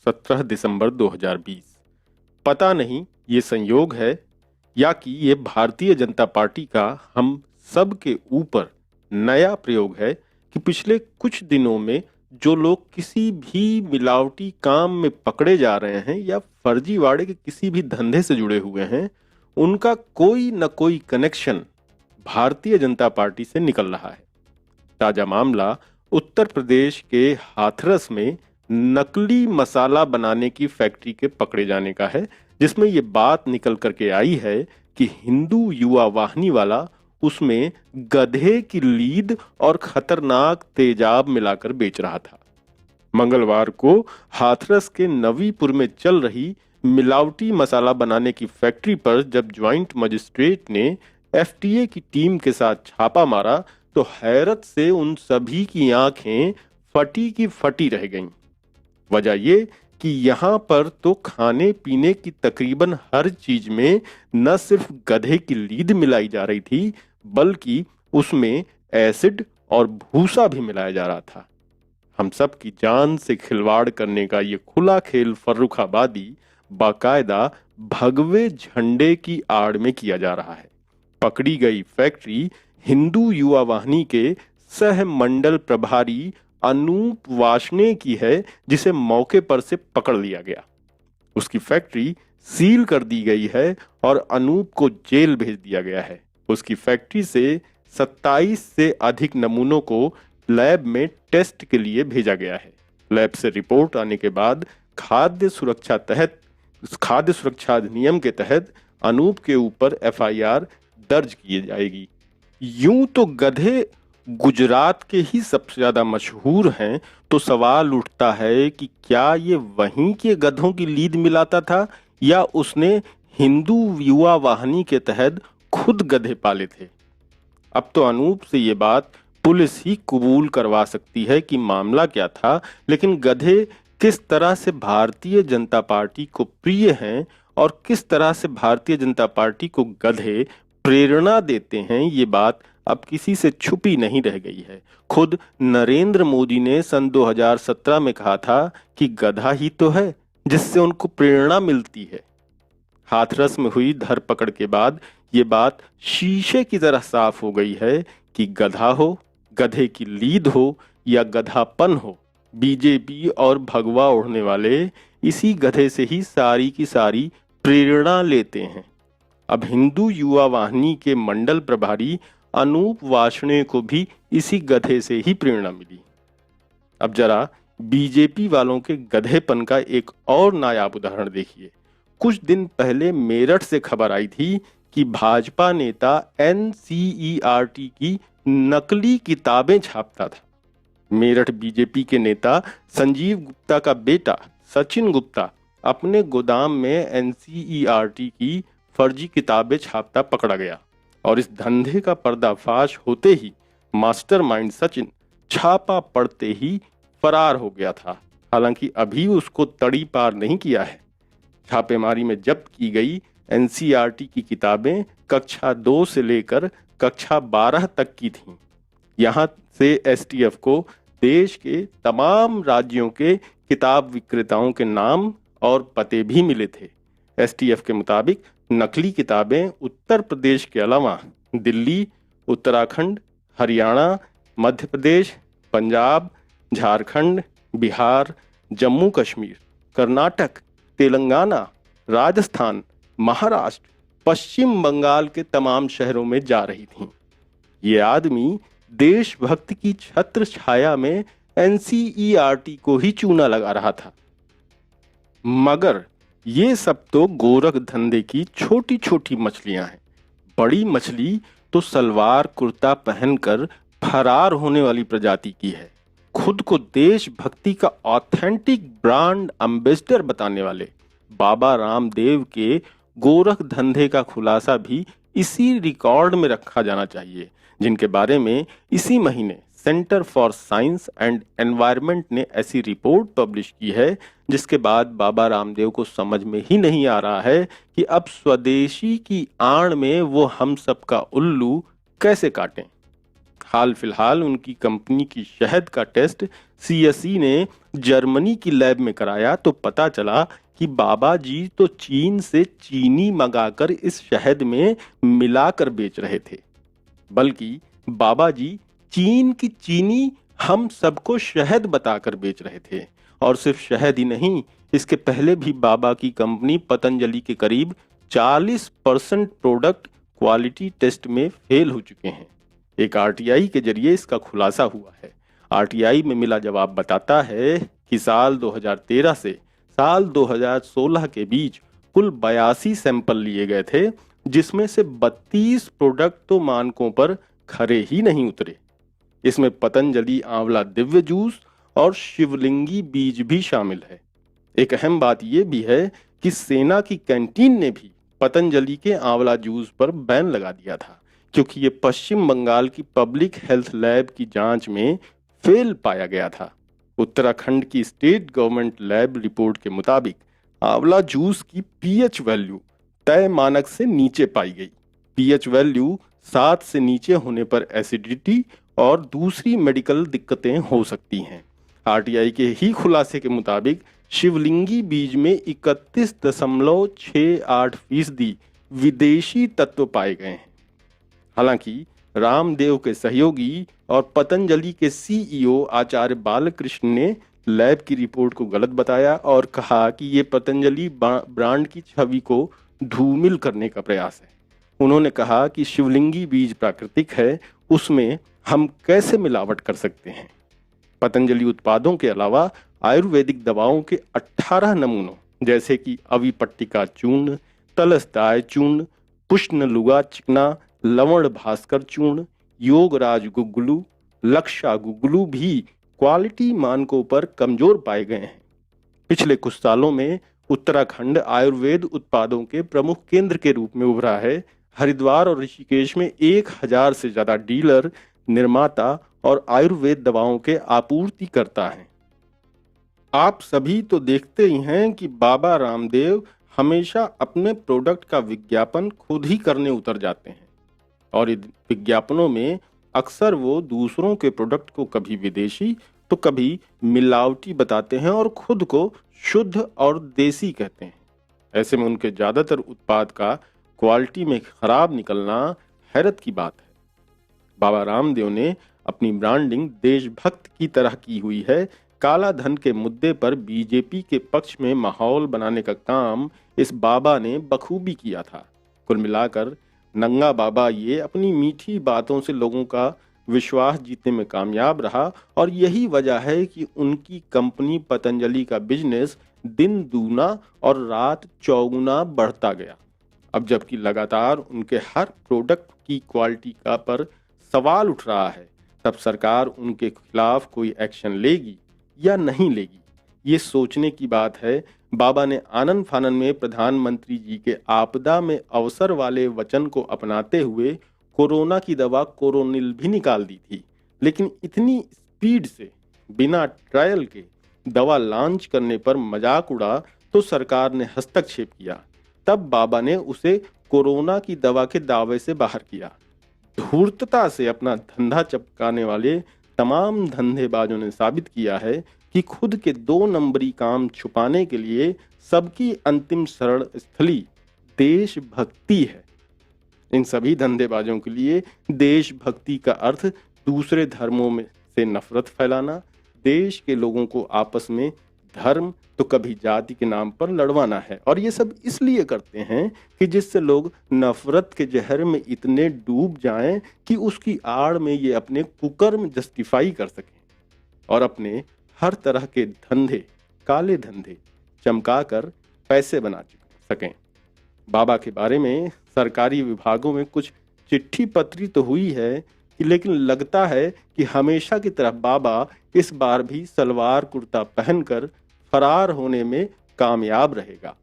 17 दिसंबर 2020। पता नहीं ये संयोग है या कि ये भारतीय जनता पार्टी का हम सब के ऊपर नया प्रयोग है कि पिछले कुछ दिनों में जो लोग किसी भी मिलावटी काम में पकड़े जा रहे हैं या फर्जीवाड़े के किसी भी धंधे से जुड़े हुए हैं, उनका कोई न कोई कनेक्शन भारतीय जनता पार्टी से निकल रहा है। ताजा मामला उत्तर प्रदेश के हाथरस में नकली मसाला बनाने की फैक्ट्री के पकड़े जाने का है, जिसमें ये बात निकल करके आई है कि हिंदू युवा वाहिनी वाला उसमें गधे की लीद और खतरनाक तेजाब मिलाकर बेच रहा था। मंगलवार को हाथरस के नवीपुर में चल रही मिलावटी मसाला बनाने की फैक्ट्री पर जब ज्वाइंट मजिस्ट्रेट ने एफटीए की टीम के साथ छापा मारा तो हैरत से उन सभी की आंखें फटी की फटी रह गईं। वजह ये कि यहां पर तो खाने पीने की तकरीबन हर चीज में न सिर्फ गधे की लीद मिलाई जा रही थी, बल्कि उसमें एसिड और भूसा भी मिलाया जा रहा था। हम सब की जान से खिलवाड़ करने का ये खुला खेल फर्रुखाबादी बाकायदा भगवे झंडे की आड़ में किया जा रहा है। पकड़ी गई फैक्ट्री हिंदू युवा वाहिनी के सह मंडल प्रभारी अनूप वासने की है, जिसे मौके पर से पकड़ लिया गया। उसकी फैक्ट्री सील कर दी गई है और अनूप को जेल भेज दिया गया है। उसकी फैक्ट्री से 27 से अधिक नमूनों को लैब में टेस्ट के लिए भेजा गया है। लैब से रिपोर्ट आने के बाद खाद्य सुरक्षा अधिनियम के तहत अनूप के ऊपर एफआईआर दर्ज की जाएगी। यूं तो गधे गुजरात के ही सबसे ज्यादा मशहूर हैं, तो सवाल उठता है कि क्या ये वहीं के गधों की लीद मिलाता था या उसने हिंदू युवा वाहिनी के तहत खुद गधे पाले थे। अब तो अनूप से ये बात पुलिस ही कबूल करवा सकती है कि मामला क्या था, लेकिन गधे किस तरह से भारतीय जनता पार्टी को प्रिय हैं और किस तरह से भारतीय जनता पार्टी को गधे प्रेरणा देते हैं, ये बात अब किसी से छुपी नहीं रह गई है। खुद नरेंद्र मोदी ने सन 2017 में कहा था कि गधा ही तो है जिससे उनको प्रेरणा मिलती है। हाथरस में हुई धरपकड़ के बाद ये बात शीशे की तरह साफ हो गई है कि गधा हो, गधे की लीद हो या गधापन हो, बीजेपी और भगवा ओढ़ने वाले इसी गधे से ही सारी की सारी प्रेरणा लेते हैं। अब हिंदू युवा वाहिनी के मंडल प्रभारी अनूप वासने को भी इसी गधे से ही प्रेरणा मिली। अब जरा बीजेपी वालों के गधेपन का एक और नायाब उदाहरण देखिए। कुछ दिन पहले मेरठ से खबर आई थी कि भाजपा नेता एनसीईआरटी की नकली किताबें छापता था। मेरठ बीजेपी के नेता संजीव गुप्ता का बेटा सचिन गुप्ता अपने गोदाम में एनसीईआरटी की फर्जी किताबें छापता पकड़ा गया और इस धंधे का पर्दाफाश होते ही मास्टरमाइंड सचिन छापा पड़ते ही फरार हो गया था। हालांकि अभी उसको तड़ी पार नहीं किया है। छापेमारी में जब्त की गई एनसीईआरटी की किताबें कक्षा 2 से लेकर कक्षा 12 तक की थीं। यहां से एसटीएफ को देश के तमाम राज्यों के किताब विक्रेताओं के नाम और पते भी मिले थे। एसटीएफ के मुताबिक नकली किताबें उत्तर प्रदेश के अलावा दिल्ली, उत्तराखंड, हरियाणा, मध्य प्रदेश, पंजाब, झारखंड, बिहार, जम्मू कश्मीर, कर्नाटक, तेलंगाना, राजस्थान, महाराष्ट्र, पश्चिम बंगाल के तमाम शहरों में जा रही थीं। ये आदमी देशभक्ति की छत्र छाया में एनसीईआरटी को ही चूना लगा रहा था। मगर ये सब तो गोरख धंधे की छोटी छोटी मछलियां हैं। बड़ी मछली तो सलवार कुर्ता पहनकर फरार होने वाली प्रजाति की है। खुद को देशभक्ति का ऑथेंटिक ब्रांड एम्बेसडर बताने वाले बाबा रामदेव के गोरख धंधे का खुलासा भी इसी रिकॉर्ड में रखा जाना चाहिए, जिनके बारे में इसी महीने centre for science and environment ने ऐसी रिपोर्ट पब्लिश की है जिसके बाद बाबा रामदेव को समझ में ही नहीं आ रहा है कि अब स्वदेशी की आड़ में वो हम सब का उल्लू कैसे काटें। हाल फिलहाल उनकी कंपनी की शहद का टेस्ट सीएसई ने जर्मनी की लैब में कराया तो पता चला कि बाबा जी तो चीन से चीनी मंगाकर इस शहद में मिलाकर बेच रहे थे। बल्कि बाबा जी चीन की चीनी हम सबको शहद बताकर बेच रहे थे। और सिर्फ शहद ही नहीं, इसके पहले भी बाबा की कंपनी पतंजलि के करीब 40% प्रोडक्ट क्वालिटी टेस्ट में फेल हो चुके हैं। एक आरटीआई के जरिए इसका खुलासा हुआ है। आरटीआई में मिला जवाब बताता है कि साल 2013 से साल 2016 के बीच कुल 82 सैंपल लिए गए थे, जिसमें से 32 प्रोडक्ट तो मानकों पर खरे ही नहीं उतरे। इसमें पतंजलि आंवला दिव्य जूस और शिवलिंगी बीज भी शामिल है। एक अहम बात यह भी है कि सेना की कैंटीन ने भी पतंजलि के आंवला जूस पर बैन लगा दिया था, क्योंकि ये पश्चिम बंगाल की पब्लिक हेल्थ लैब की जांच में फेल पाया गया था। उत्तराखंड की स्टेट गवर्नमेंट लैब रिपोर्ट के मुताबिक आंवला जूस की पीएच वैल्यू तय मानक से नीचे पाई गई। पीएच वैल्यू 7 से नीचे होने पर एसिडिटी और दूसरी मेडिकल दिक्कतें हो सकती हैं। आरटीआई के ही खुलासे के मुताबिक शिवलिंगी बीज में 31.68% विदेशी तत्व पाए गए हैं। हालांकि रामदेव के सहयोगी और पतंजलि के सीईओ आचार्य बालकृष्ण ने लैब की रिपोर्ट को गलत बताया और कहा कि ये पतंजलि ब्रांड की छवि को धूमिल करने का प्रयास है। उन्होंने कहा कि शिवलिंगी बीज प्राकृतिक है, उसमें हम कैसे मिलावट कर सकते हैं। पतंजलि उत्पादों के अलावा आयुर्वेदिक दवाओं के 18 नमूनों जैसे कि अविपट्टिका चूर्ण, तलस्ताय चूर्ण, पुष्ण लुगा चिकना, लवण भास्कर चूर्ण, योगराज गुग्गुलू, लक्षा गुग्गुलू भी क्वालिटी मानकों पर कमजोर पाए गए हैं। पिछले कुछ सालों में उत्तराखंड आयुर्वेद उत्पादों के प्रमुख केंद्र के रूप में उभरा है। हरिद्वार और ऋषिकेश में 1000 से ज्यादा डीलर, निर्माता और आयुर्वेद दवाओं के आपूर्तिकर्ता हैं। आप सभी तो देखते ही हैं कि बाबा रामदेव हमेशा अपने प्रोडक्ट का विज्ञापन खुद ही करने उतर जाते हैं और इन विज्ञापनों में अक्सर वो दूसरों के प्रोडक्ट को कभी विदेशी तो कभी मिलावटी बताते हैं और खुद को शुद्ध और देसी कहते हैं। ऐसे में उनके ज्यादातर उत्पाद का क्वालिटी में खराब निकलना हैरत की बात है। बाबा रामदेव ने अपनी ब्रांडिंग देशभक्त की तरह की हुई है। काला धन के मुद्दे पर बीजेपी के पक्ष में माहौल बनाने का काम इस बाबा ने बखूबी किया था। कुल मिलाकर नंगा बाबा ये अपनी मीठी बातों से लोगों का विश्वास जीतने में कामयाब रहा और यही वजह है कि उनकी कंपनी पतंजलि का बिजनेस दिन दूना और रात चौगुना बढ़ता गया। अब जबकि लगातार उनके हर प्रोडक्ट की क्वालिटी का पर सवाल उठ रहा है, तब सरकार उनके खिलाफ कोई एक्शन लेगी या नहीं लेगी, ये सोचने की बात है। बाबा ने आनन फानन में प्रधानमंत्री जी के आपदा में अवसर वाले वचन को अपनाते हुए कोरोना की दवा कोरोनिल भी निकाल दी थी, लेकिन इतनी स्पीड से बिना ट्रायल के दवा लॉन्च करने पर मजाक उड़ा तो सरकार ने हस्तक्षेप किया। तब बाबा ने उसे कोरोना की दवा के दावे से बाहर किया। धूर्तता से अपना धंधा चपकाने वाले तमाम धंधेबाजों ने साबित किया है कि खुद के 2 नंबरी काम छुपाने के लिए सबकी अंतिम शरण स्थली देशभक्ति है। इन सभी धंधेबाजों के लिए देशभक्ति का अर्थ दूसरे धर्मों में से नफरत फैलाना, देश के लोगों को आपस में धर्म तो कभी जाति के नाम पर लड़वाना है। और ये सब इसलिए करते हैं कि जिससे लोग नफरत के जहर में इतने डूब जाएं कि उसकी आड़ में ये अपने कुकर्म जस्टिफाई कर सकें और अपने हर तरह के धंधे, काले धंधे चमकाकर पैसे बना सकें। बाबा के बारे में सरकारी विभागों में कुछ चिट्ठी पत्री तो हुई है कि लेकिन लगता है कि हमेशा की तरह बाबा इस बार भी सलवार कुर्ता पहनकर फरार होने में कामयाब रहेगा।